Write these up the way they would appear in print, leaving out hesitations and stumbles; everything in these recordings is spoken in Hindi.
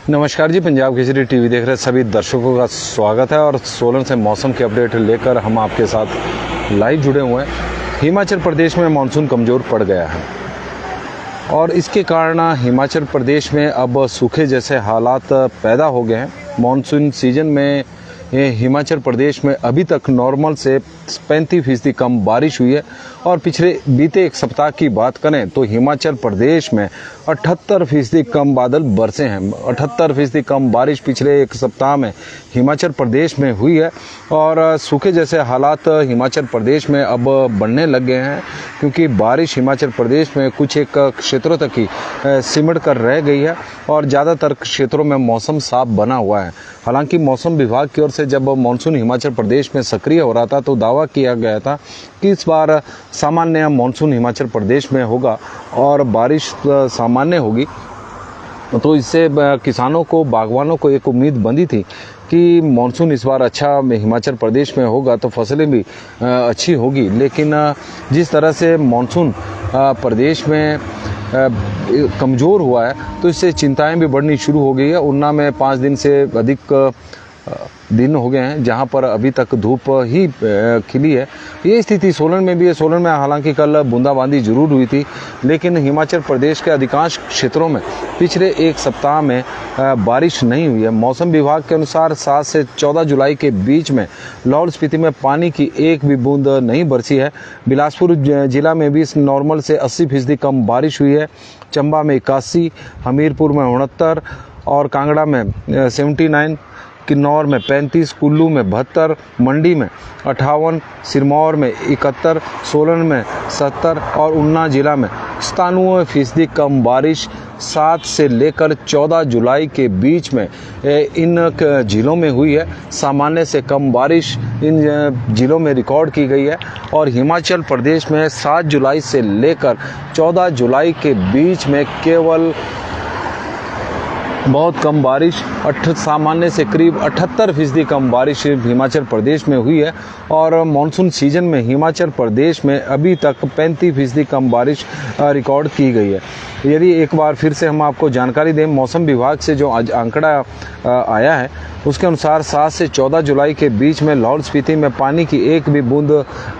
नमस्कार जी, पंजाब केसरी टीवी देख रहे सभी दर्शकों का स्वागत है। और सोलन से मौसम की अपडेट लेकर हम आपके साथ लाइव जुड़े हुए हैं। हिमाचल प्रदेश में मानसून कमज़ोर पड़ गया है और इसके कारण हिमाचल प्रदेश में अब सूखे जैसे हालात पैदा हो गए हैं। मानसून सीजन में हिमाचल प्रदेश में अभी तक नॉर्मल से 35% कम बारिश हुई है और पिछले बीते एक सप्ताह की बात करें तो हिमाचल प्रदेश में 78% कम बादल बरसे हैं। 78% कम बारिश पिछले एक सप्ताह में हिमाचल प्रदेश में हुई है और सूखे जैसे हालात हिमाचल प्रदेश में अब बढ़ने लग गए हैं, क्योंकि बारिश हिमाचल प्रदेश में कुछ एक क्षेत्रों तक ही सिमट कर रह गई है और ज़्यादातर क्षेत्रों में मौसम साफ बना हुआ है। हालांकि मौसम विभाग की ओर से जब मानसून हिमाचल प्रदेश में सक्रिय हो रहा था तो दावा किया गया था कि इस बार सामान्य मानसून हिमाचल प्रदेश में होगा और बारिश सामान्य होगी। तो इससे किसानों को, बागवानों को एक उम्मीद बंधी थी कि मानसून इस बार अच्छा हिमाचल प्रदेश में होगा तो फसलें भी अच्छी होगी। लेकिन जिस तरह से मानसून प्रदेश में कमज़ोर हुआ है तो इससे चिंताएं भी बढ़नी शुरू हो गई है। ऊना में 5 दिन से अधिक दिन हो गए हैं जहां पर अभी तक धूप ही खिली है। ये स्थिति सोलन में भी है। सोलन में हालांकि कल बूंदाबांदी जरूर हुई थी, लेकिन हिमाचल प्रदेश के अधिकांश क्षेत्रों में पिछले एक सप्ताह में बारिश नहीं हुई है। मौसम विभाग के अनुसार 7 से 14 जुलाई के बीच में लाहौल स्पीति में पानी की एक भी बूंद नहीं बरसी है। बिलासपुर जिला में भी नॉर्मल से 80% कम बारिश हुई है। चंबा में 81, हमीरपुर में 69 और कांगड़ा में 79, किन्नौर में 35, कुल्लू में 72, मंडी में 58, सिरमौर में 71, सोलन में 70 और ऊना जिला में 97% कम बारिश 7 से लेकर 14 जुलाई के बीच में इन जिलों में हुई है। सामान्य से कम बारिश इन जिलों में रिकॉर्ड की गई है और हिमाचल प्रदेश में 7 जुलाई से लेकर 14 जुलाई के बीच में केवल बहुत कम बारिश, सामान्य से करीब 78% कम बारिश हिमाचल प्रदेश में हुई है। और मानसून सीजन में हिमाचल प्रदेश में अभी तक 35% कम बारिश रिकॉर्ड की गई है। यदि एक बार फिर से हम आपको जानकारी दें, मौसम विभाग से जो आज आंकड़ा आया है उसके अनुसार 7 से 14 जुलाई के बीच में लाहौल स्पीति में पानी की एक भी बूंद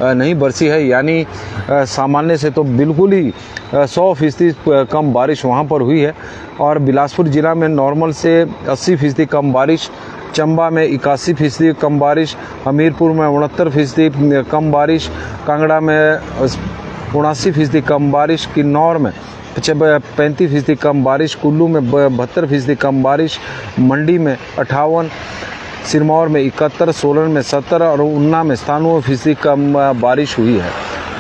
नहीं बरसी है, यानी सामान्य से तो बिल्कुल ही 100% कम बारिश वहां पर हुई है। और बिलासपुर जिला में नॉर्मल से 80% कम बारिश, चंबा में 81% कम बारिश, हमीरपुर में 69% कम बारिश, कांगड़ा में 79% कम बारिश, किन्नौर में 35% कम बारिश, कुल्लू में 72% कम बारिश, मंडी में 58, सिरमौर में 71, सोलन में 70 और ऊना में 97% कम बारिश हुई है।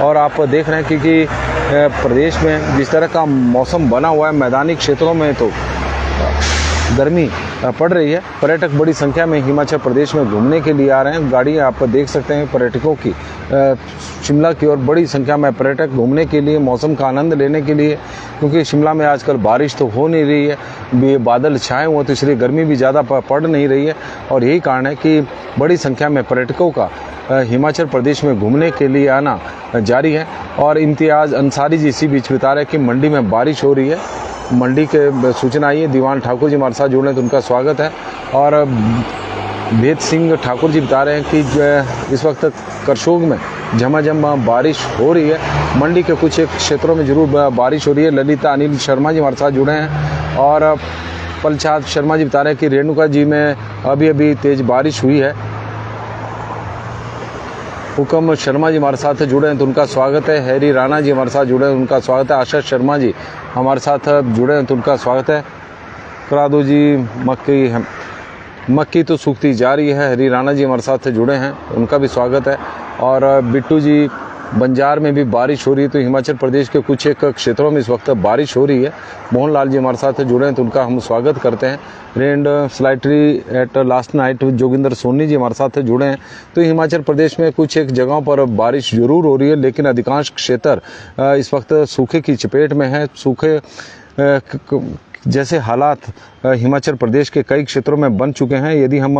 और आप देख रहे हैं कि प्रदेश में जिस तरह का मौसम बना हुआ है, मैदानी क्षेत्रों में तो गर्मी पड़ रही है। पर्यटक बड़ी संख्या में हिमाचल प्रदेश में घूमने के लिए आ रहे हैं। गाड़ियाँ आप देख सकते हैं पर्यटकों की शिमला की ओर बड़ी संख्या में पर्यटक घूमने के लिए, मौसम का आनंद लेने के लिए, क्योंकि शिमला में आजकल बारिश तो हो नहीं रही है, बादल छाए हुए तो इसलिए गर्मी भी ज़्यादा पड़ नहीं रही है। और यही कारण है कि बड़ी संख्या में पर्यटकों का हिमाचल प्रदेश में घूमने के लिए आना जारी है। और इम्तियाज़ अंसारी जी इसी बीच बता रहे हैं कि मंडी में बारिश हो रही है। मंडी के सूचना आई है, दीवान ठाकुर जी हमारे साथ जुड़े हैं तो उनका स्वागत है। और भेद सिंह ठाकुर जी बता रहे हैं कि इस वक्त करशोग में झमाझम बारिश हो रही है। मंडी के कुछ एक क्षेत्रों में जरूर बारिश हो रही है। ललिता अनिल शर्मा जी हमारे साथ जुड़े हैं और पलचाद शर्मा जी बता रहे हैं कि रेणुका जी में अभी अभी तेज बारिश हुई है। हुकम शर्मा जी हमारे साथ जुड़े हैं तो उनका स्वागत है। हैरी राणा जी हमारे साथ जुड़े हैं, उनका स्वागत है। आशा शर्मा जी हमारे साथ जुड़े हैं तो उनका स्वागत है। करादू जी मक्की तो सूखती जा रही है। हरी राणा जी हमारे साथ जुड़े हैं, उनका भी स्वागत है। और बिट्टू जी बंजार में भी बारिश हो रही है, तो हिमाचल प्रदेश के कुछ एक क्षेत्रों में इस वक्त बारिश हो रही है। मोहन लाल जी हमारे साथ जुड़े हैं तो उनका हम स्वागत करते हैं। रेंड स्लाइटरी at last night Joginder Soni ji हमारे साथ जुड़े हैं। तो हिमाचल प्रदेश में कुछ एक जगहों पर बारिश जरूर हो रही है, लेकिन अधिकांश क्षेत्र इस वक्त सूखे की चपेट में है। सूखे जैसे हालात हिमाचल प्रदेश के कई क्षेत्रों में बन चुके हैं। यदि हम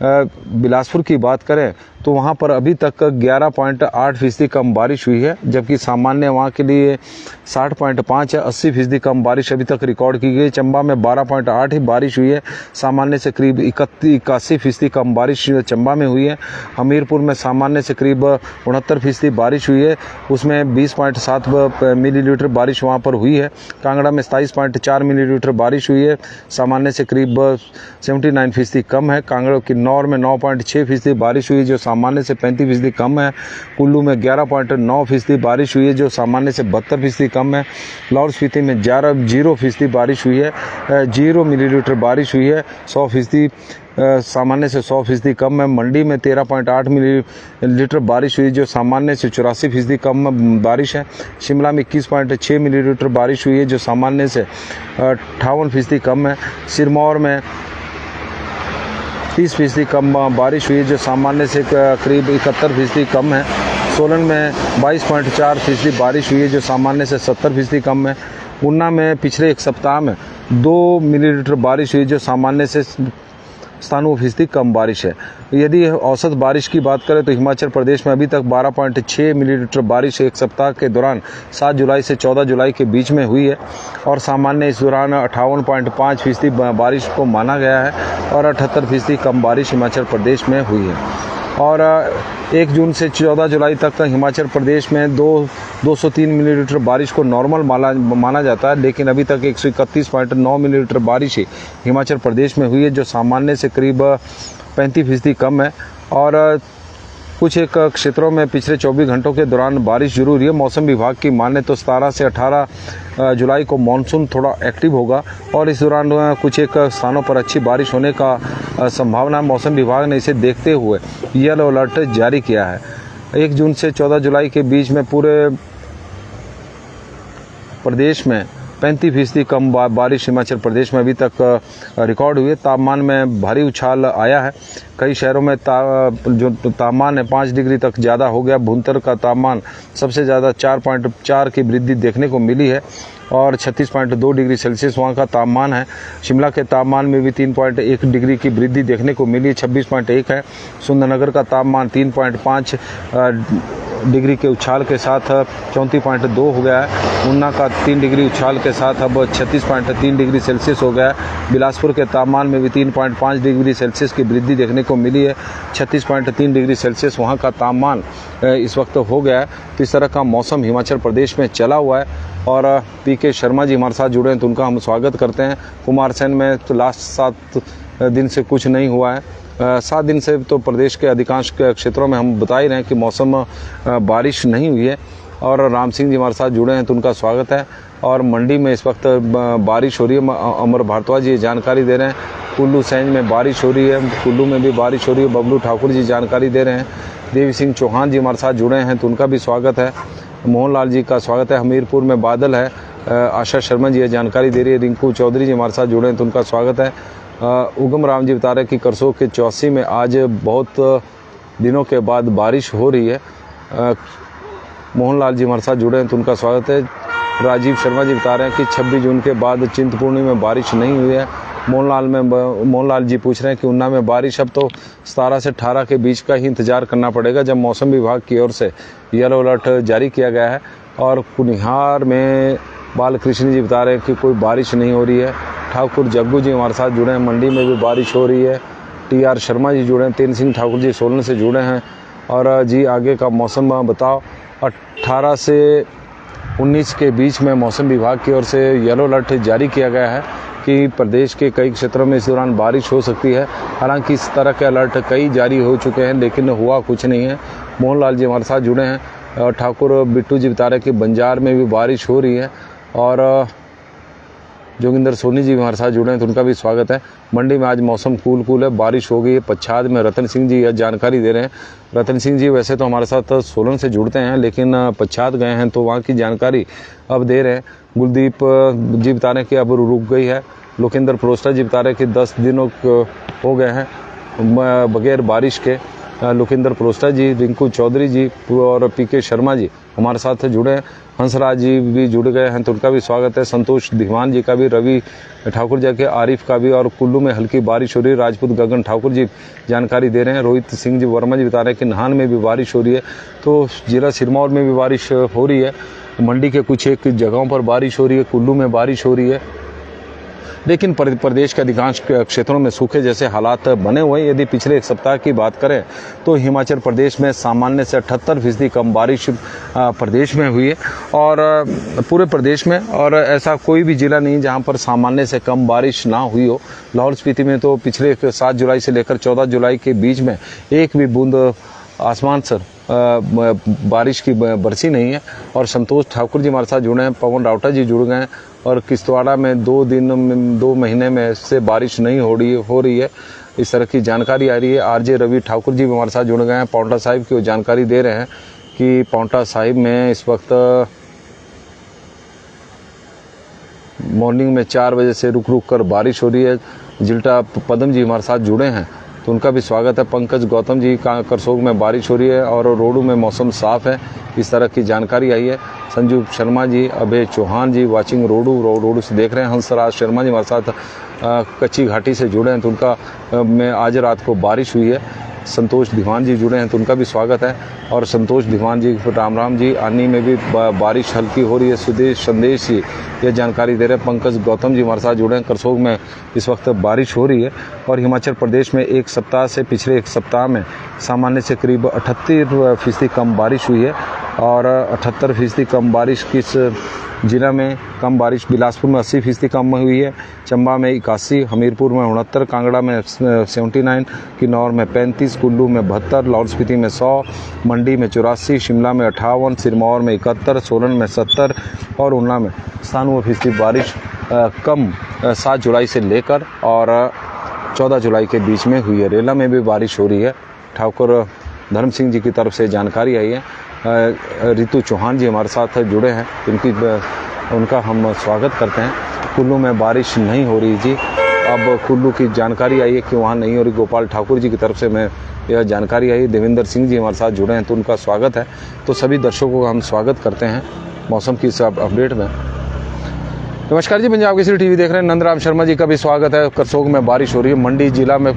बिलासपुर की बात करें तो वहाँ पर अभी तक 11.8% कम बारिश हुई है, जबकि सामान्य वहाँ के लिए 60.5 है। 80% कम बारिश अभी तक रिकॉर्ड की गई। चंबा में 12.8 ही बारिश हुई है, सामान्य से करीब 81% कम बारिश चंबा में हुई है। हमीरपुर में सामान्य से करीब 69% बारिश हुई है, उसमें 20.7 मिलीलीटर बारिश वहाँ पर हुई है। कांगड़ा में 27.4 मिलीलीटर बारिश हुई है, सामान्य से करीब 79% कम है। कांगड़ा किन्नौर में 9.6% बारिश हुई जो सामान्य से 35% कम है। कुल्लू में 11.9% बारिश हुई है जो सामान्य से 72% कम है। लाहौल स्पीति में 0% बारिश हुई है, 0 मिलीलीटर बारिश हुई है, 100% सामान्य से 100% कम है। मंडी में 13.8 मिलीलीटर बारिश हुई जो सामान्य से 84% कम बारिश है। शिमला में 21.6 मिलीलीटर बारिश हुई है जो सामान्य से 58% कम है। सिरमौर में 30% कम बारिश हुई जो सामान्य से करीब 71% कम है। सोलन में 22.4% बारिश हुई है जो सामान्य से 70% कम है। ऊना में पिछले एक सप्ताह में 2 मिलीलीटर बारिश हुई जो सामान्य से 97% कम बारिश है। यदि औसत बारिश की बात करें तो हिमाचल प्रदेश में अभी तक 12.6 मिलीलीटर बारिश एक सप्ताह के दौरान 7 जुलाई से 14 जुलाई के बीच में हुई है और सामान्य इस दौरान 58.5% बारिश को माना गया है और 78% कम बारिश हिमाचल प्रदेश में हुई है। और 1 जून से 14 जुलाई तक हिमाचल प्रदेश में 203 मिलीलीटर बारिश को नॉर्मल माना जाता है, लेकिन अभी तक 131.9 मिलीलीटर बारिश ही हिमाचल प्रदेश में हुई है जो सामान्य से करीब 35% कम है। और कुछ एक क्षेत्रों में पिछले 24 घंटों के दौरान बारिश जरूर हुई है। मौसम विभाग की माने तो 17 से 18 जुलाई को मानसून थोड़ा एक्टिव होगा और इस दौरान कुछ एक स्थानों पर अच्छी बारिश होने का संभावना है। मौसम विभाग ने इसे देखते हुए येलो अलर्ट जारी किया है। 1 जून से 14 जुलाई के बीच में पूरे प्रदेश में 35% कम बारिश हिमाचल प्रदेश में अभी तक रिकॉर्ड हुई है। तापमान में भारी उछाल आया है। कई शहरों में जो तापमान है 5 डिग्री तक ज़्यादा हो गया। भुंतर का तापमान सबसे ज़्यादा 4.4 की वृद्धि देखने को मिली है और 36.2 डिग्री सेल्सियस वहाँ का तापमान है। शिमला के तापमान में भी 3.1 डिग्री की वृद्धि देखने को मिली, 26.1 है। सुंदरनगर का तापमान 3.5 डिग्री के उछाल के साथ 34.2 हो गया है। ऊना का 3 डिग्री उछाल के साथ अब 36.3 डिग्री सेल्सियस हो गया है। बिलासपुर के तापमान में भी 3.5 डिग्री सेल्सियस की वृद्धि देखने को मिली है, 36.3 डिग्री सेल्सियस वहाँ का तापमान इस वक्त हो गया है। तो इस तरह का मौसम हिमाचल प्रदेश में चला हुआ है और पीके शर्मा जी हमारे साथ जुड़े हैं तो उनका हम स्वागत करते हैं। कुमारसैन में तो लास्ट 7 दिन से कुछ नहीं हुआ है। 7 दिन से तो प्रदेश के अधिकांश क्षेत्रों में हम बता ही रहे हैं कि मौसम बारिश नहीं हुई है और राम सिंह जी हमारे साथ जुड़े हैं तो उनका स्वागत है। और मंडी में इस वक्त बारिश हो रही है, अमर भारद्वाज जी जानकारी दे रहे हैं। कुल्लू सैंज में बारिश हो रही है, कुल्लू में भी बारिश हो रही है, बबलू ठाकुर जी जानकारी दे रहे हैं। देवी सिंह चौहान जी हमारे साथ जुड़े हैं तो उनका भी स्वागत है। मोहन लाल जी का स्वागत है। हमीरपुर में बादल है, आशा शर्मा जी जानकारी दे रही है। रिंकू चौधरी जी हमारे साथ जुड़े हैं तो उनका स्वागत है। उगम राम जी बता रहे हैं कि करसोग के 84 में आज बहुत दिनों के बाद बारिश हो रही है। मोहनलाल जी हमारे साथ जुड़े हैं तो उनका स्वागत है। राजीव शर्मा जी बता रहे हैं कि 26 जून के बाद चिंतपूर्णी में बारिश नहीं हुई है। मोहनलाल जी पूछ रहे हैं कि ऊना में बारिश अब तो 17 से 18 के बीच का ही इंतजार करना पड़ेगा जब मौसम विभाग की ओर से येलो अलर्ट जारी किया गया है। और कुनिहार में बालकृष्ण जी बता रहे हैं कि कोई बारिश नहीं हो रही है। ठाकुर जग्गू जी हमारे साथ जुड़े हैं, मंडी में भी बारिश हो रही है। TR शर्मा जी जुड़े हैं, तेन सिंह ठाकुर जी सोलन से जुड़े हैं। और जी आगे का मौसम बताओ। 18 से 19 के बीच में मौसम विभाग की ओर से येलो अलर्ट जारी किया गया है कि प्रदेश के कई क्षेत्रों में इस दौरान बारिश हो सकती है। हालांकि इस तरह के अलर्ट कई जारी हो चुके हैं लेकिन हुआ कुछ नहीं है। मोहनलाल जी हमारे साथ जुड़े हैं। और ठाकुर बिट्टू जी बता रहे हैं कि बंजार में भी बारिश हो रही है। और जोगिंदर सोनी जी हमारे साथ जुड़े हैं तो उनका भी स्वागत है। मंडी में आज मौसम कूल है, बारिश हो गई है। पच्छाद में रतन सिंह जी यह जानकारी दे रहे हैं। रतन सिंह जी वैसे तो हमारे साथ सोलन से जुड़ते हैं लेकिन पच्छाद गए हैं तो वहाँ की जानकारी अब दे रहे हैं। गुलदीप जी बता रहे हैं कि अब रुक गई है। लोकेंद्र प्रोस्टा जी बता रहे हैं कि 10 दिनों हो गए हैं बगैर बारिश के। लोकेंद्र प्रोस्टा जी, रिंकू चौधरी जी और पीके शर्मा जी हमारे साथ जुड़े हैं। हंसराज जी भी जुड़ गए हैं तो उनका भी स्वागत है। संतोष धीमान जी का भी, रवि ठाकुर जी के, आरिफ का भी। और कुल्लू में हल्की बारिश हो रही है, राजपूत गगन ठाकुर जी जानकारी दे रहे हैं। रोहित सिंह जी वर्मा जी बता रहे हैं कि नाहन में भी बारिश हो रही है, तो जिला सिरमौर में भी बारिश हो रही है। मंडी के कुछ एक जगहों पर बारिश हो रही है, कुल्लू में बारिश हो रही है, लेकिन प्रदेश के अधिकांश क्षेत्रों में सूखे जैसे हालात बने हुए हैं। यदि पिछले एक सप्ताह की बात करें तो हिमाचल प्रदेश में सामान्य से 78% कम बारिश प्रदेश में हुई है, और पूरे प्रदेश में, और ऐसा कोई भी जिला नहीं जहां पर सामान्य से कम बारिश ना हुई हो। लाहौल स्पीति में तो पिछले 7 जुलाई से लेकर 14 जुलाई के बीच में एक भी बूंद आसमान से बारिश की बरसी नहीं है। और संतोष ठाकुर जी हमारे साथ जुड़े हैं, पवन रावटा जी जुड़ गए हैं। और किश्तवाड़ा में 2 महीने में से बारिश नहीं हो रही है, इस तरह की जानकारी आ रही है। आरजे रवि ठाकुर जी भी हमारे साथ जुड़ गए हैं, पाउंटा साहिब की वो जानकारी दे रहे हैं कि पाउंटा साहिब में इस वक्त मॉर्निंग में 4 बजे से रुक रुक कर बारिश हो रही है। जिल्टा पदम जी हमारे साथ जुड़े हैं तो उनका भी स्वागत है। पंकज गौतम जी का करसोग में बारिश हो रही है और रोडू में मौसम साफ है, इस तरह की जानकारी आई है। संजू शर्मा जी, अभय चौहान जी वाचिंग रोडू से देख रहे हैं। हंसराज शर्मा जी हमारे साथ कच्ची घाटी से जुड़े हैं तो उनका में आज रात को बारिश हुई है। संतोष धीमान जी जुड़े हैं तो उनका भी स्वागत है। और संतोष धीमान जी, राम जी, आनी में भी बारिश हल्की हो रही है। सुदेश संदेश जी ये जानकारी दे रहे हैं। पंकज गौतम जी हमारे साथ जुड़े हैं, करसोग में इस वक्त बारिश हो रही है। और हिमाचल प्रदेश में एक सप्ताह से पिछले एक सप्ताह में सामान्य से करीब 38% कम बारिश हुई है। और 78% कम बारिश किस जिला में कम बारिश? बिलासपुर में 80% कम हुई है, चंबा में 81, हमीरपुर में 69, कांगड़ा में 79, किन्नौर में 35, कुल्लू में 72, लाहौल स्पीति में 100, मंडी में 84, शिमला में 58, सिरमौर में 71, सोलन में 70 और ऊना में 97% बारिश कम 7 जुलाई से लेकर और 14 जुलाई के बीच में हुई है। रेला में भी बारिश हो रही है। ठाकुर धर्म सिंह जी की तरफ से जानकारी आई है। रितु चौहान जी हमारे साथ जुड़े हैं, उनका हम स्वागत करते हैं। कुल्लू में बारिश नहीं हो रही जी, अब कुल्लू की जानकारी आई है कि वहाँ नहीं हो रही। गोपाल ठाकुर जी की तरफ से मैं यह जानकारी आई। देवेंद्र सिंह जी हमारे साथ जुड़े हैं तो उनका स्वागत है। तो सभी दर्शकों का हम स्वागत करते हैं मौसम की इस अपडेट में। नमस्कार जी, पंजाब केसरी टीवी देख रहे हैं। नंदराम शर्मा जी का भी स्वागत है। करसोग में बारिश हो रही है, मंडी जिला में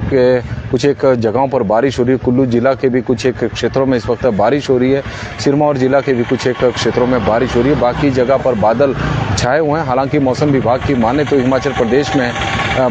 कुछ एक जगहों पर बारिश हो रही है, कुल्लू जिला के भी कुछ एक क्षेत्रों में इस वक्त बारिश हो रही है, सिरमौर जिला के भी कुछ एक क्षेत्रों में बारिश हो रही है। बाकी जगह पर बादल छाए हुए हैं। हालांकि मौसम विभाग की माने तो हिमाचल प्रदेश में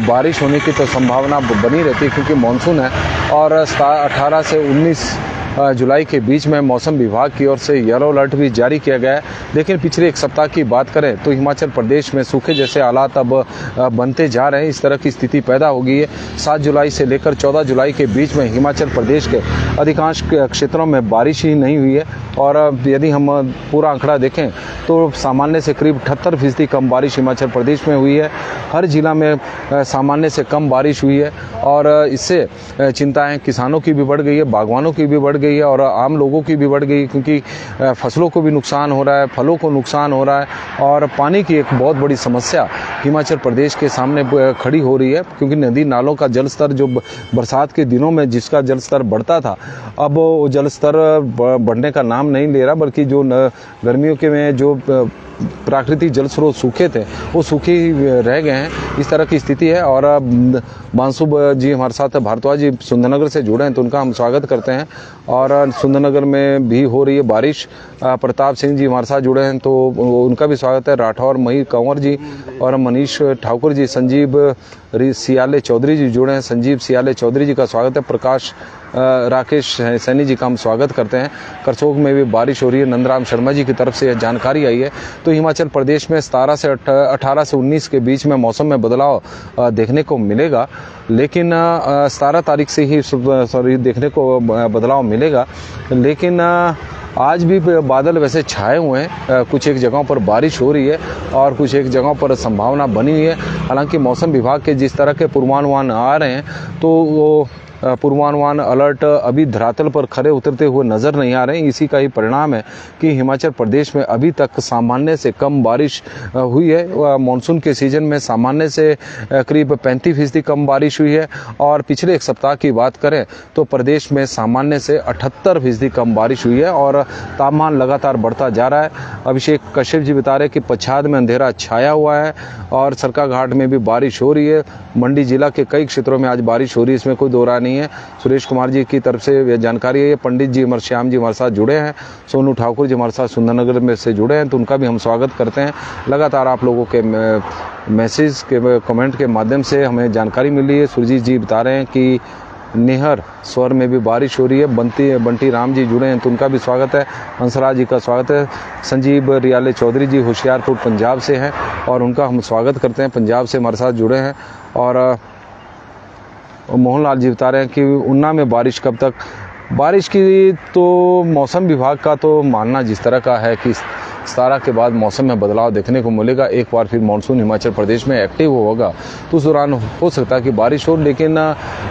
बारिश होने की तो संभावना बनी रहती है क्योंकि मानसून है। और 18 से 19 जुलाई के बीच में मौसम विभाग की ओर से येलो अलर्ट भी जारी किया गया है। लेकिन पिछले एक सप्ताह की बात करें तो हिमाचल प्रदेश में सूखे जैसे हालात अब बनते जा रहे हैं, इस तरह की स्थिति पैदा हो गई है। 7 जुलाई से लेकर 14 जुलाई के बीच में हिमाचल प्रदेश के अधिकांश क्षेत्रों में बारिश ही नहीं हुई है। और यदि हम पूरा आंकड़ा देखें तो सामान्य से करीब 78% कम बारिश हिमाचल प्रदेश में हुई है। हर जिला में सामान्य से कम बारिश हुई है और इससे चिंताएं किसानों की भी बढ़ गई है, बागवानों की भी बढ़ गई है और आम लोगों की भी बढ़ गई है, क्योंकि फसलों को भी नुकसान हो रहा है, फलों को नुकसान हो रहा है। और पानी की एक बहुत बड़ी समस्या हिमाचल प्रदेश के सामने खड़ी हो रही है, क्योंकि नदी नालों का जलस्तर जो बरसात के दिनों में जिसका जलस्तर बढ़ता था, अब वो जलस्तर बढ़ने का नाम नहीं ले रहा, बल्कि जो गर्मियों के में जो प्राकृतिक जल स्रोत सूखे थे वो सूखे ही रह गए हैं। इस तरह की स्थिति है। और बांसु जी हमारे साथ भारद्वाज जी सुंदरनगर से जुड़े हैं तो उनका हम स्वागत करते हैं। और सुंदरनगर में भी हो रही है बारिश। प्रताप सिंह जी हमारे साथ जुड़े हैं तो उनका भी स्वागत है। राठौर मही कंवर जी और मनीष ठाकुर जी, संजीव सियाले चौधरी जी जुड़े हैं, संजीव सियाले चौधरी जी का स्वागत है। प्रकाश राकेश सैनी जी का हम स्वागत करते हैं। करसोग में भी बारिश हो रही है। नंदराम शर्मा जी की तरफ से जानकारी आई है। तो हिमाचल प्रदेश में 18 से 19 के बीच में मौसम में बदलाव देखने को मिलेगा, लेकिन 17 तारीख से ही देखने को बदलाव मिलेगा। लेकिन आज भी बादल वैसे छाए हुए हैं, कुछ एक जगहों पर बारिश हो रही है और कुछ एक जगहों पर संभावना बनी हुई है। हालांकि मौसम विभाग के जिस तरह के पूर्वानुमान आ रहे हैं तो वो पूर्वानुमान अलर्ट अभी धरातल पर खरे उतरते हुए नजर नहीं आ रहे हैं। इसी का ही परिणाम है कि हिमाचल प्रदेश में अभी तक सामान्य से कम बारिश हुई है। मानसून के सीजन में सामान्य से करीब 35% कम बारिश हुई है और पिछले एक सप्ताह की बात करें तो प्रदेश में सामान्य से 78% कम बारिश हुई है और तापमान लगातार बढ़ता जा रहा है। अभिषेक कश्यप जी बता रहे कि पच्छाद में अंधेरा छाया हुआ है और सरकाघाट में भी बारिश हो रही है। मंडी जिला के कई क्षेत्रों में आज बारिश हो रही है, इसमें कोई दो राय नहीं है। सुरेश कुमार जी की तरफ से यह जानकारी है। पंडित जी अमर श्याम जी हमारे साथ जुड़े हैं, सोनू ठाकुर जी हमारे साथ सुंदरनगर में से जुड़े हैं, तो उनका भी हम स्वागत करते हैं। लगातार आप लोगों के मैसेज के कमेंट के माध्यम से हमें जानकारी मिली है। सुरजीत जी बता रहे हैं कि निहर स्वर में भी बारिश हो रही है। बंटी राम जी जुड़े हैं तो उनका भी स्वागत है। हंसराज जी का स्वागत है। संजीव रियाले चौधरी जी होशियारपुर पंजाब से हैं और उनका हम स्वागत करते हैं, पंजाब से हमारे साथ जुड़े हैं। और मोहनलाल जी बता रहे हैं कि ऊना में बारिश कब तक। बारिश की तो मौसम विभाग का तो मानना जिस तरह का है कि 17 के बाद मौसम में बदलाव देखने को मिलेगा। एक बार फिर मानसून हिमाचल प्रदेश में एक्टिव होगा तो उस दौरान हो सकता है कि बारिश हो, लेकिन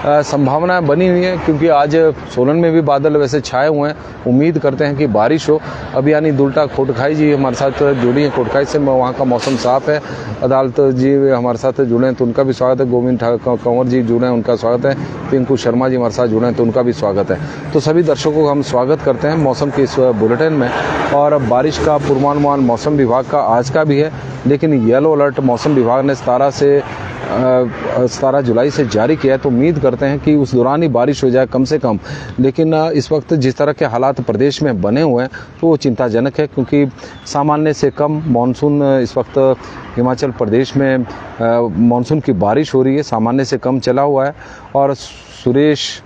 संभावनाएं बनी हुई है क्योंकि आज सोलन में भी बादल वैसे छाए हुए हैं। उम्मीद करते हैं कि बारिश हो। अब यानी दुल्टा कोटखाई जी हमारे साथ जुड़ी हैं, कोटखाई से वहाँ का मौसम साफ है। अदालत जी हमारे साथ जुड़े हैं तो उनका भी स्वागत है। गोविंद कंवर जी जुड़े हैं, उनका स्वागत है। पिंकू शर्मा जी हमारे साथ जुड़े हैं तो उनका भी स्वागत है। तो सभी दर्शकों को हम स्वागत करते हैं मौसम के इस बुलेटिन में। और बारिश का पूर्वानुमान मौसम विभाग का आज का भी है, लेकिन येलो अलर्ट मौसम विभाग ने 17 जुलाई से जारी किया है, तो उम्मीद करते हैं कि उस दौरान ही बारिश हो जाए कम से कम। लेकिन इस वक्त जिस तरह के हालात प्रदेश में बने हुए हैं तो वो चिंताजनक है क्योंकि सामान्य से कम मानसून इस वक्त हिमाचल प्रदेश में मानसून की बारिश हो रही है, सामान्य से कम चला हुआ है। और सुरेश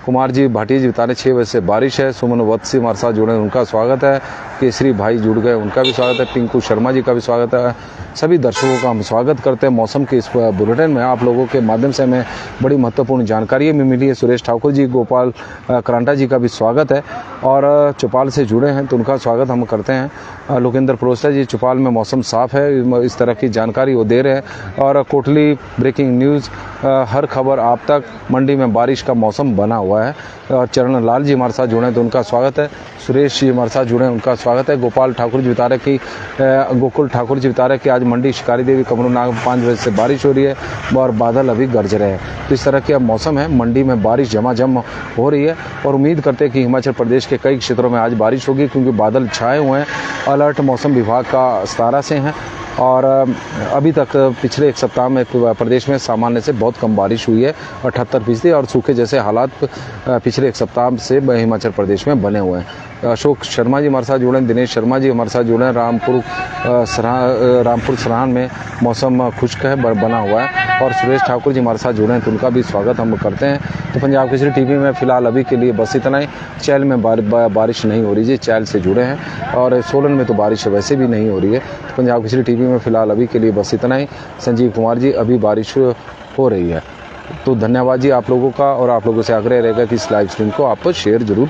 कुमार जी भाटिया जी बता रहे 6 बजे से बारिश है। सुमन वत्सी हमारे साथ जुड़े, उनका स्वागत है। केसरी भाई जुड़ गए, उनका भी स्वागत है। पिंकू शर्मा जी का भी स्वागत है। सभी दर्शकों का हम स्वागत करते हैं मौसम के इस बुलेटिन में। आप लोगों के माध्यम से हमें बड़ी महत्वपूर्ण जानकारी भी मिली है। सुरेश ठाकुर जी, गोपाल करांटा जी का भी स्वागत है और चौपाल से जुड़े हैं तो उनका स्वागत हम करते हैं। लोकेंद्र प्रोस्टा जी, चौपाल में मौसम साफ है, इस तरह की जानकारी वो दे रहे हैं। और कोटली ब्रेकिंग न्यूज़, हर खबर आप तक। मंडी में बारिश का मौसम बना हुआ है। और चरण लाल जी हमारे साथ जुड़े हैं तो उनका स्वागत है। सुरेश जी हमारे साथ जुड़े हैं, उनका स्वागत है। गोपाल ठाकुर जी बता रहे कि गोकुल ठाकुर जी बता रहे कि आज मंडी शिकारी देवी कमरूनाग 5 बजे से बारिश हो रही है और बादल अभी गरज रहे हैं। तो इस तरह के अब मौसम है, मंडी में बारिश झमाझम हो रही है और उम्मीद करते हैं कि हिमाचल प्रदेश के कई क्षेत्रों में आज बारिश होगी क्योंकि बादल छाए हुए हैं। अलर्ट मौसम विभाग का 17 से हैं और अभी तक पिछले एक सप्ताह में प्रदेश में सामान्य से बहुत कम बारिश हुई है, 78% और सूखे जैसे हालात पिछले एक सप्ताह से हिमाचल प्रदेश में बने हुए हैं। अशोक शर्मा जी हमारे साथ जुड़े हैं, दिनेश शर्मा जी हमारे साथ जुड़े हैं। रामपुर सराहन में मौसम खुश्क है, बना हुआ है। और सुरेश ठाकुर जी हमारे साथ जुड़े हैं तो उनका भी स्वागत हम करते हैं। तो पंजाब केसरी टीवी में फ़िलहाल अभी के लिए बस इतना ही। चैल में बारिश नहीं हो रही है, चैल से जुड़े हैं। और सोलन में तो बारिश वैसे भी नहीं हो रही है। तो पंजाब केसरी टीवी में फ़िलहाल अभी के लिए बस इतना ही। संजीव कुमार जी, अभी बारिश हो रही है। तो धन्यवाद जी आप लोगों का, और आप लोगों से आग्रह रहेगा कि इस लाइव स्ट्रीम को आप शेयर जरूर